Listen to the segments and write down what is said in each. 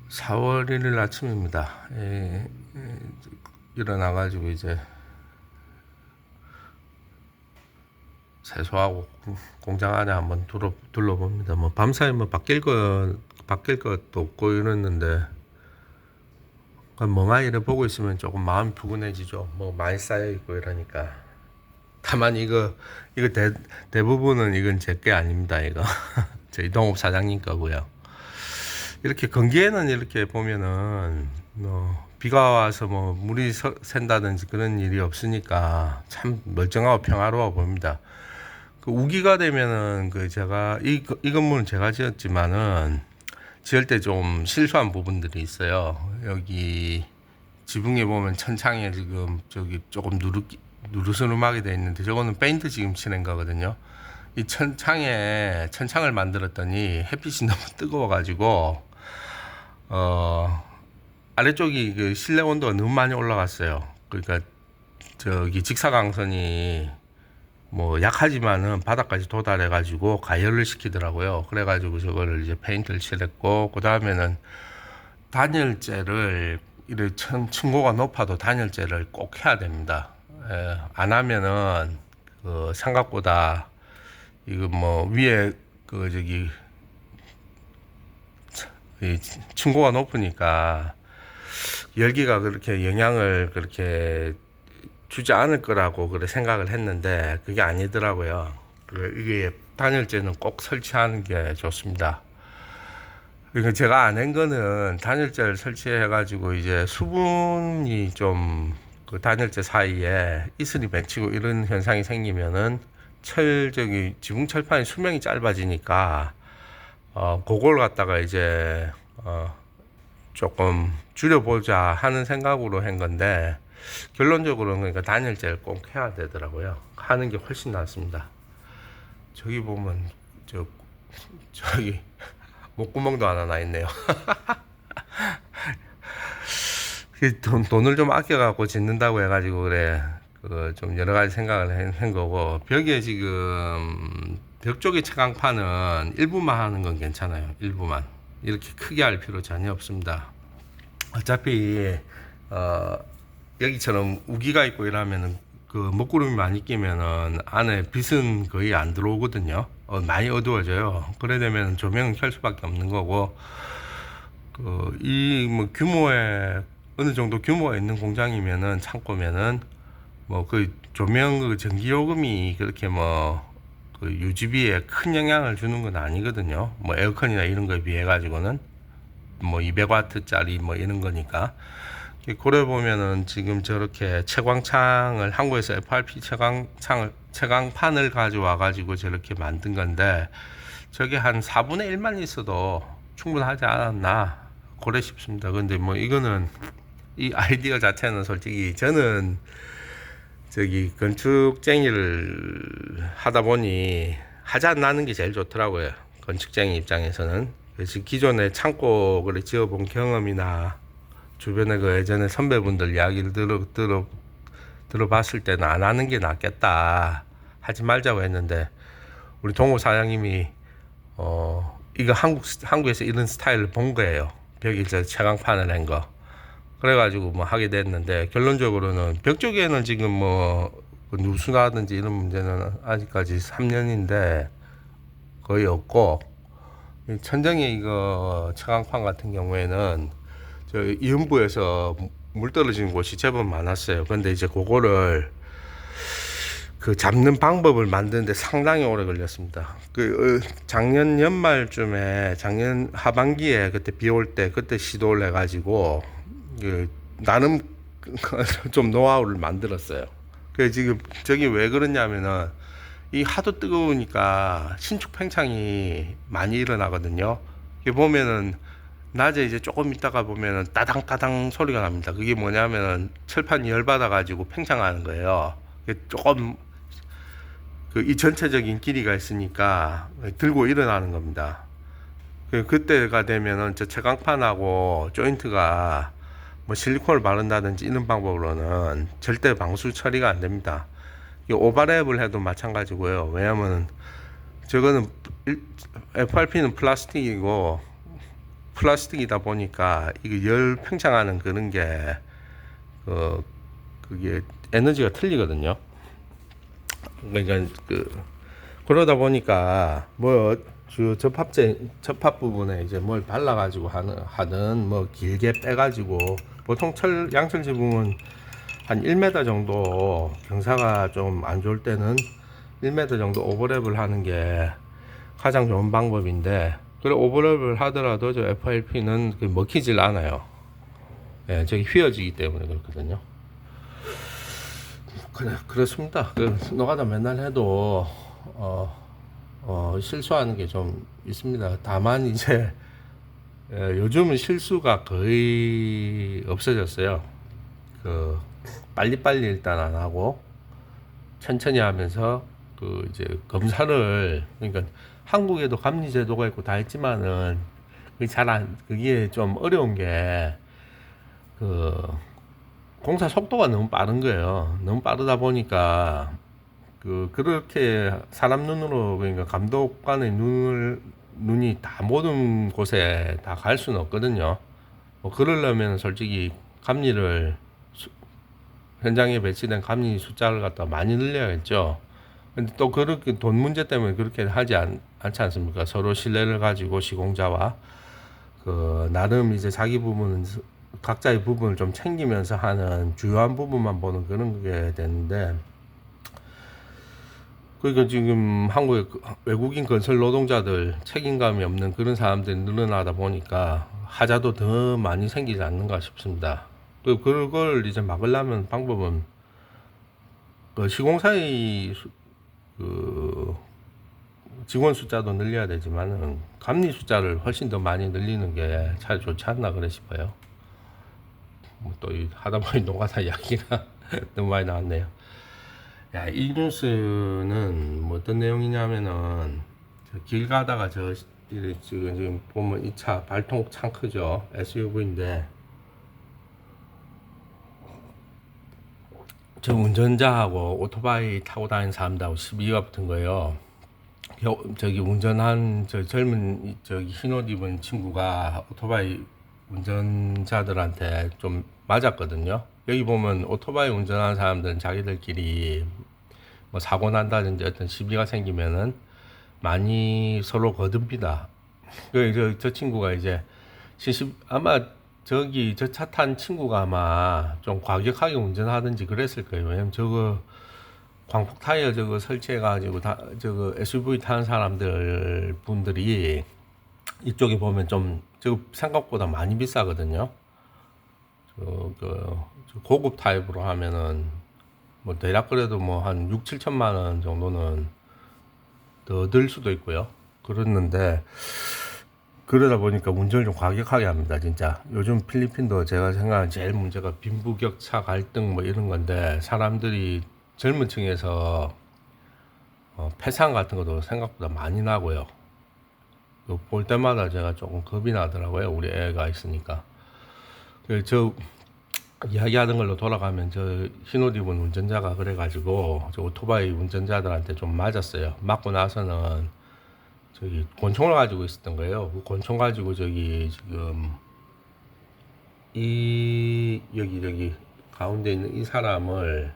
4월 1일 아침입니다. 일어나가지고 이제 세수하고 공장 안에 한번 둘러봅니다. 뭐 밤사이 뭐 바뀔 것도 없고 이랬는데 멍하니 이래 보고 있으면 조금 마음이 푸근해지죠. 뭐 많이 쌓여 있고 이러니까. 다만 이거 대부분은 이건 제 게 아닙니다. 이거 저희 동업 사장님 거고요. 이렇게 건기에는 이렇게 보면은 비가 와서 뭐 물이 샌다든지 그런 일이 없으니까 참 멀쩡하고 평화로워 보입니다. 그 우기가 되면은 그 제가 이 건물은 제가 지었지만은 지을 때 좀 실수한 부분들이 있어요. 여기 지붕에 보면 천창에 지금 저기 조금 누르스름하게 돼 있는데 저거는 페인트 지금 칠한 거거든요. 이 천창을 만들었더니 햇빛이 너무 뜨거워가지고 아래쪽이 그 실내 온도가 너무 많이 올라갔어요. 그러니까 저기 직사광선이 뭐 약하지만은 바닥까지 도달해가지고 가열을 시키더라고요. 그래가지고 저거를 이제 페인트를 칠했고, 그 다음에는 단열재를 이렇게 층고가 높아도 단열재를 꼭 해야 됩니다. 안 하면은 그 생각보다 이거 뭐 위에 그 저기 층고가 높으니까 열기가 그렇게 영향을 그렇게 주지 않을 거라고 그래 생각을 했는데 그게 아니더라고요. 이게 단열재는 꼭 설치하는 게 좋습니다. 그러니까 제가 안 한 거는 단열재를 설치해 가지고 이제 수분이 좀 그 단열재 사이에 이슬이 맺히고 이런 현상이 생기면은 저기 지붕 철판의 수명이 짧아지니까 그걸 갖다가 이제 조금 줄여보자 하는 생각으로 한 건데, 결론적으로는 그러니까 단열재를 꼭 해야 되더라고요. 하는 게 훨씬 낫습니다. 저기 보면 저기 목구멍도 하나 나 있네요. 돈을 좀 아껴갖고 짓는다고 해가지고 그래. 좀 여러 가지 생각을 한 거고, 벽에 지금 벽 쪽의 채광판은 일부만 하는 건 괜찮아요. 일부만. 이렇게 크게 할 필요 전혀 없습니다. 어차피 여기처럼 우기가 있고 이러면은 그 먹구름이 많이 끼면은 안에 빛은 거의 안 들어오거든요. 많이 어두워져요. 그래 되면 조명은 켤 수밖에 없는 거고, 이 뭐 규모에 어느 정도 규모가 있는 공장이면은 창고면은 뭐 그 조명 그 전기 요금이 그렇게 뭐 그 유지비에 큰 영향을 주는 건 아니거든요. 뭐 에어컨이나 이런 거에 비해 가지고는 뭐 200와트짜리 뭐 이런 거니까. 그래 보면은 지금 저렇게 채광창을 한국에서 FRP 채광판을 가져와 가지고 저렇게 만든 건데, 저게 한 4분의 1만 있어도 충분하지 않았나 그래 싶습니다. 근데 뭐 이거는 이 아이디어 자체는 솔직히 저는 저기 건축쟁이를 하다 보니 하지 않는 게 제일 좋더라고요. 건축쟁이 입장에서는. 그래서 기존에 창고 그래 지어본 경험이나 주변에 그 예전에 선배분들 이야기를 들어봤을 때는 안 하는 게 낫겠다, 하지 말자고 했는데, 우리 동호 사장님이 이거 한국에서 이런 스타일을 본 거예요. 벽에 저 채광판을 한 거. 그래가지고 뭐 하게 됐는데, 결론적으로는 벽 쪽에는 지금 뭐 누수라든지 이런 문제는 아직까지 3년인데 거의 없고, 천정에 이거 채광판 같은 경우에는 저 이음부에서 물 떨어지는 곳이 제법 많았어요. 근데 이제 그거를 그 잡는 방법을 만드는데 상당히 오래 걸렸습니다. 작년 연말쯤에, 작년 하반기에 그때 비 올 때 그때 시도를 해가지고 나름 좀 노하우를 만들었어요. 그 지금 저기 왜 그러냐면은 이 하도 뜨거우니까 신축 팽창이 많이 일어나거든요. 이게 보면은 낮에 이제 조금 있다가 보면은 따당따당 소리가 납니다. 그게 뭐냐면은 철판이 열받아 가지고 팽창하는 거예요. 조금 이 전체적인 길이가 있으니까 들고 일어나는 겁니다. 그때가 되면은 저 채광판하고 조인트가 뭐 실리콘을 바른다든지 이런 방법으로는 절대 방수 처리가 안 됩니다. 이 오버랩을 해도 마찬가지고요. 왜냐면 저거는 FRP는 플라스틱이고 플라스틱이다 보니까 이게 열 팽창하는 그런 게 그게 에너지가 틀리거든요. 그러니까 그러다 보니까 뭐 접합 부분에 이제 뭘 발라가지고 하든 뭐 길게 빼가지고 보통 양철 지붕은 한 1m 정도 경사가 좀 안 좋을 때는 1m 정도 오버랩을 하는 게 가장 좋은 방법인데, 그래 오버랩을 하더라도 저 FRP는 먹히질 않아요. 예, 저기 휘어지기 때문에 그렇거든요. 그렇습니다. 노가다 맨날 해도 실수하는 게 좀 있습니다. 다만 이제 요즘은 실수가 거의 없어졌어요. 빨리빨리 일단 안 하고 천천히 하면서 이제 검사를, 그러니까 한국에도 감리 제도가 있고 다 있지만은 그게 좀 어려운 게 공사 속도가 너무 빠른 거예요. 너무 빠르다 보니까 그렇게 사람 눈으로, 그러니까 감독관의 눈이 다 모든 곳에 다 갈 수는 없거든요. 뭐 그러려면 솔직히 현장에 배치된 감리 숫자를 갖다 많이 늘려야겠죠. 근데 또 그렇게 돈 문제 때문에 그렇게 하지 않지 않습니까? 서로 신뢰를 가지고 시공자와 나름 이제 각자의 부분을 좀 챙기면서 하는 주요한 부분만 보는 그런 게 되는데, 그러니까 지금 한국의 외국인 건설 노동자들 책임감이 없는 그런 사람들이 늘어나다 보니까 하자도 더 많이 생기지 않는가 싶습니다. 그걸 이제 막으려면 방법은 시공사의 직원 숫자도 늘려야 되지만은 감리 숫자를 훨씬 더 많이 늘리는 게 잘 좋지 않나 그래 싶어요. 또 하다 보니 노가다 이야기가 너무 많이 나왔네요. 야, 이 뉴스는 뭐 어떤 내용이냐면은 길 가다가 지금 보면 이 차 발통 창크죠. SUV인데 저 운전자하고 오토바이 타고 다니는 사람들하고 시비가 붙은 거예요. 저기 운전한 젊은 흰옷 입은 친구가 오토바이 운전자들한테 좀 맞았거든요. 여기 보면 오토바이 운전하는 사람들은 자기들끼리 뭐 사고 난다든지 어떤 시비가 생기면은 많이 서로 거듭니다. 저 친구가 이제 아마 저 차 탄 친구가 아마 좀 과격하게 운전하든지 그랬을 거예요. 왜냐면 광폭 타이어 설치해가지고 SUV 타는 분들이 이쪽에 보면 생각보다 많이 비싸거든요. 고급 타입으로 하면은 뭐 대략 그래도 뭐 한 6, 7천만 원 정도는 더 들 수도 있고요. 그랬는데 그러다 보니까 운전을 좀 과격하게 합니다, 진짜. 요즘 필리핀도 제가 생각하는 제일 문제가 빈부격차 갈등 뭐 이런 건데, 사람들이 젊은 층에서 폐상 같은 것도 생각보다 많이 나고요. 볼 때마다 제가 조금 겁이 나더라고요. 우리 애가 있으니까. 저 이야기하던 걸로 돌아가면 흰옷 입은 운전자가 그래가지고 저 오토바이 운전자들한테 좀 맞았어요. 맞고 나서는 권총을 가지고 있었던 거예요. 그 권총 가지고 지금 여기 가운데 있는 이 사람을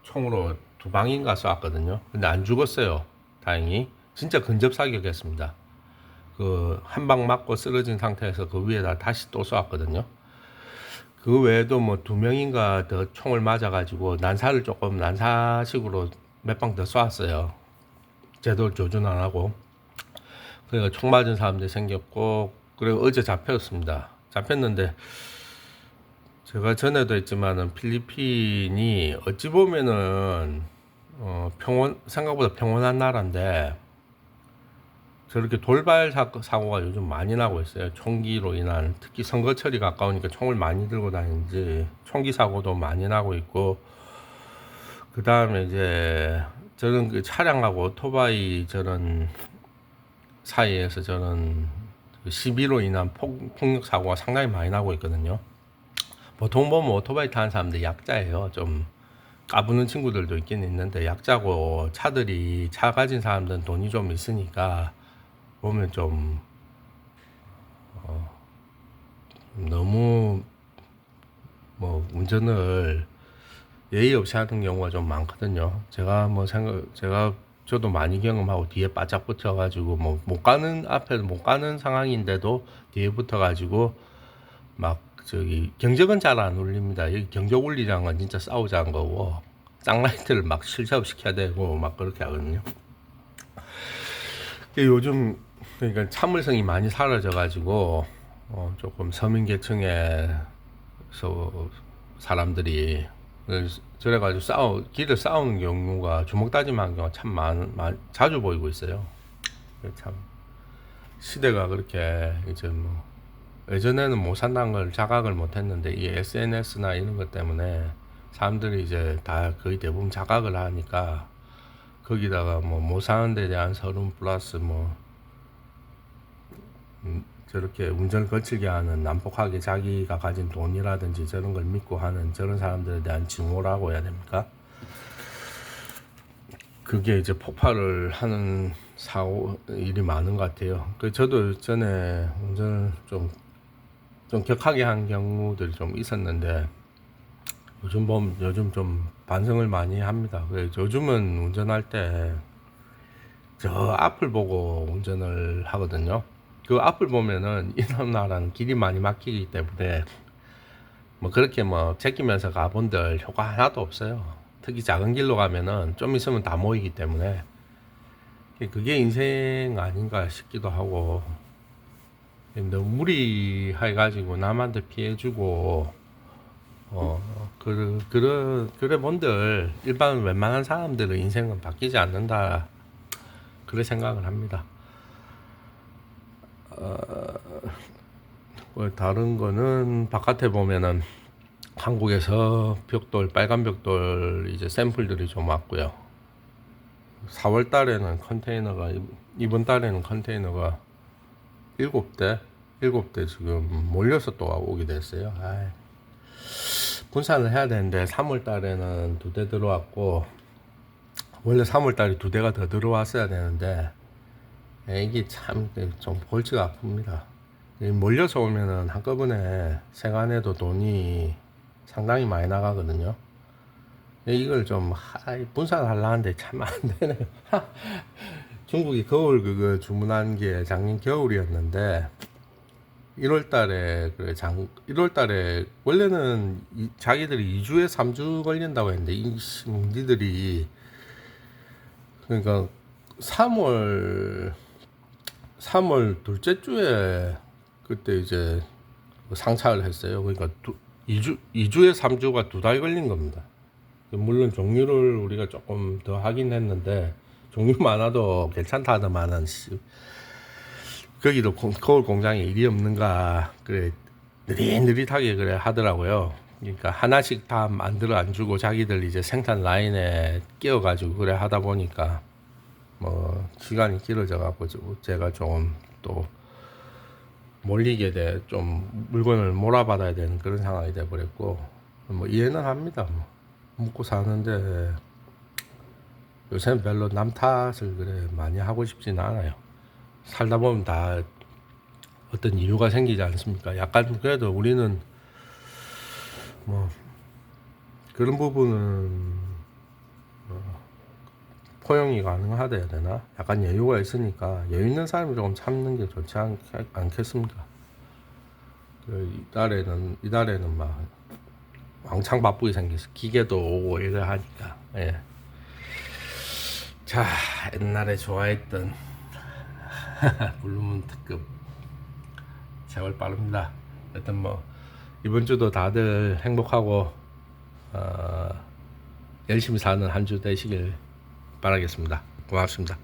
총으로 2방인가 쐈거든요. 근데 안 죽었어요. 다행히. 진짜 근접 사격했습니다. 한 방 맞고 쓰러진 상태에서 그 위에다 다시 또 쏘았거든요. 그 외에도 뭐 2명인가 더 총을 맞아가지고 난사식으로 몇 방 더 쏘았어요. 제대로 조준 안 하고. 그러니까 총 맞은 사람들이 생겼고, 그리고 어제 잡혔는데, 제가 전에도 했지만은 필리핀이 어찌 보면은 생각보다 평온한 나라인데, 저렇게 돌발 사고가 요즘 많이 나고 있어요. 총기로 인한, 특히 선거철이 가까우니까 총을 많이 들고 다니는지 총기 사고도 많이 나고 있고, 그 다음에 이제 저런 차량하고 오토바이 사이에서 시비로 인한 폭력 사고가 상당히 많이 나고 있거든요. 보통 보면 오토바이 타는 사람들 약자예요. 좀 까부는 친구들도 있긴 있는데 약자고, 차 가진 사람들은 돈이 좀 있으니까 보면 너무 뭐 운전을 예의 없이 하는 경우가 좀 많거든요. 저도 많이 경험하고 뒤에 바짝 붙어가지고 뭐 앞에 못 가는 상황인데도 뒤에 붙어가지고 막 저기 경적은 잘 안 울립니다. 여기 경적 울리자는 건 진짜 싸우자는 거고 쌍라이트를 막 실시시켜야 되고 막 그렇게 하거든요. 요즘 그러니까 참을성이 많이 사라져가지고 조금 서민 계층에서 사람들이 그래가지고 길을 싸우는 경우가 주먹다짐하는 경우가 참 자주 보이고 있어요. 참 시대가 그렇게 이제 뭐 예전에는 못 산다는 걸 자각을 못 했는데 이 SNS나 이런 것 때문에 사람들이 이제 다 거의 대부분 자각을 하니까 거기다가 뭐 못 사는 데 대한 서름 플러스 저렇게 운전을 거칠게 하는 난폭하게 자기가 가진 돈이라든지 저런 걸 믿고 하는 저런 사람들에 대한 증오라고 해야 됩니까? 그게 이제 폭발을 하는 일이 많은 것 같아요. 저도 전에 운전을 좀 격하게 한 경우들이 좀 있었는데 요즘 좀 반성을 많이 합니다. 요즘은 운전할 때 저 앞을 보고 운전을 하거든요. 그 앞을 보면은 이런 나라는 길이 많이 막히기 때문에 뭐 그렇게 뭐 제끼면서 가본들 효과 하나도 없어요. 특히 작은 길로 가면은 좀 있으면 다 모이기 때문에 그게 인생 아닌가 싶기도 하고 너무 무리해가지고 남한테 피해주고 그래 본들 일반 웬만한 사람들의 인생은 바뀌지 않는다 그렇게 생각을 합니다. 다른 거는 바깥에 보면은 한국에서 빨간 벽돌 이제 샘플들이 좀 왔고요. 4월 달에는 이번 달에는 컨테이너가 7대 지금 몰려서 또 오게 됐어요. 분산을 해야 되는데 3월 달에는 2대 들어왔고 원래 3월 달에 2대가 더 들어왔어야 되는데 이게 참 좀 골치가 아픕니다. 몰려서 오면은 한꺼번에 생안에도 돈이 상당히 많이 나가거든요. 이걸 좀 분산하려는데 참 안 되네요. 중국이 거울 그거 주문한 게 작년 겨울이었는데 1월달에 원래는 자기들이 2주에 3주 걸린다고 했는데 니들이 그러니까 3월 둘째 주에 그때 이제 상차를 했어요. 그러니까 2주에 3주가 2달 걸린 겁니다. 물론 종류를 우리가 조금 더 하긴 했는데 종류 많아도 괜찮다 하더만은 거기도 거울 공장에 일이 없는가 그래 느릿느릿하게 그래 하더라고요. 그러니까 하나씩 다 만들어 안 주고 자기들 이제 생산 라인에 끼워가지고 그래 하다 보니까 뭐 시간이 길어져 갖고 제가 좀 또 몰리게 좀 물건을 몰아받아야 되는 그런 상황이 돼 버렸고 뭐 이해는 합니다. 먹고 사는데 요새는 별로 남 탓을 그래 많이 하고 싶지는 않아요. 살다 보면 다 어떤 이유가 생기지 않습니까? 약간 그래도 우리는 뭐 그런 부분은 포용이 가능하다 해야 되나? 약간 여유가 있으니까 여유 있는 사람이 조금 참는 게 좋지 않겠습니까? 이달에는 막 왕창 바쁘게 생겼어. 기계도 오고 이래 하니까. 예. 자, 옛날에 좋아했던 블루문 특급 세월 빠릅니다. 하여튼 뭐 이번 주도 다들 행복하고 열심히 사는 한 주 되시길 바라겠습니다. 고맙습니다.